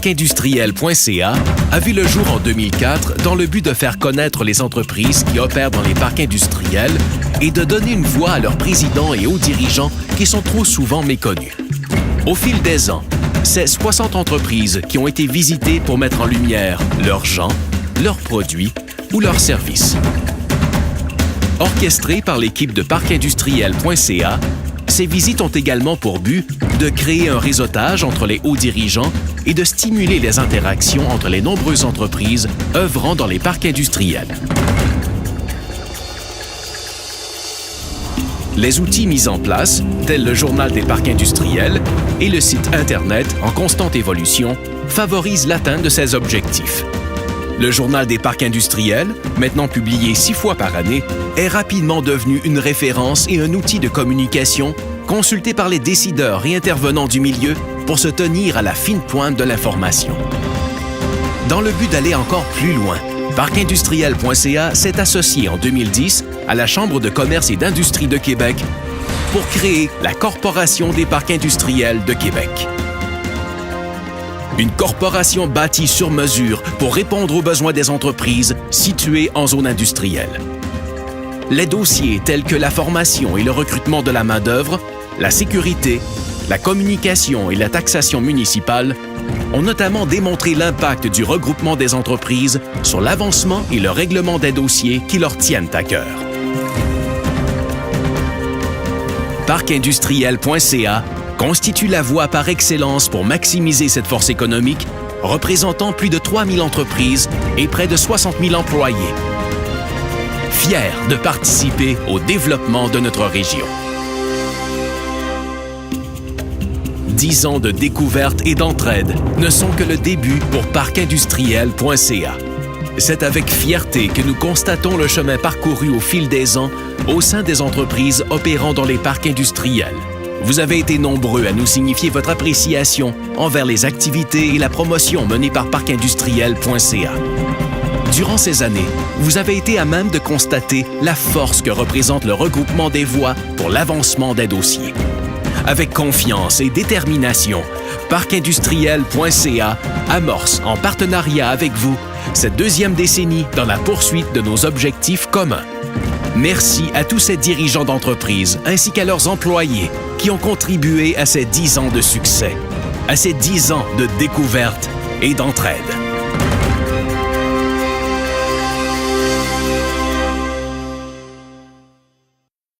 Parcindustriel.ca a vu le jour en 2004 dans le but de faire connaître les entreprises qui opèrent dans les parcs industriels et de donner une voix à leurs présidents et hauts dirigeants qui sont trop souvent méconnus. Au fil des ans, c'est 60 entreprises qui ont été visitées pour mettre en lumière leurs gens, leurs produits ou leurs services. Orchestrées par l'équipe de Parcindustriel.ca, ces visites ont également pour but de créer un réseautage entre les hauts dirigeants et de stimuler les interactions entre les nombreuses entreprises œuvrant dans les parcs industriels. Les outils mis en place, tels le Journal des parcs industriels et le site Internet en constante évolution, favorisent l'atteinte de ces objectifs. Le Journal des parcs industriels, maintenant publié 6 fois par année, est rapidement devenu une référence et un outil de communication consulté par les décideurs et intervenants du milieu pour se tenir à la fine pointe de l'information. Dans le but d'aller encore plus loin, Parcindustriel.ca s'est associé en 2010 à la Chambre de commerce et d'industrie de Québec pour créer la Corporation des parcs industriels de Québec. Une corporation bâtie sur mesure pour répondre aux besoins des entreprises situées en zone industrielle. Les dossiers tels que la formation et le recrutement de la main-d'œuvre, la sécurité, la communication et la taxation municipale ont notamment démontré l'impact du regroupement des entreprises sur l'avancement et le règlement des dossiers qui leur tiennent à cœur. Parcindustriel.ca constitue la voie par excellence pour maximiser cette force économique, représentant plus de 3000 entreprises et près de 60 000 employés. Fiers de participer au développement de notre région. 10 ans de découverte et d'entraide ne sont que le début pour Parcindustriel.ca. C'est avec fierté que nous constatons le chemin parcouru au fil des ans au sein des entreprises opérant dans les parcs industriels. Vous avez été nombreux à nous signifier votre appréciation envers les activités et la promotion menées par Parcindustriel.ca. Durant ces années, vous avez été à même de constater la force que représente le regroupement des voix pour l'avancement des dossiers. Avec confiance et détermination, Parcindustriel.ca amorce, en partenariat avec vous, cette deuxième décennie dans la poursuite de nos objectifs communs. Merci à tous ces dirigeants d'entreprise ainsi qu'à leurs employés qui ont contribué à ces 10 ans de succès, à ces 10 ans de découverte et d'entraide.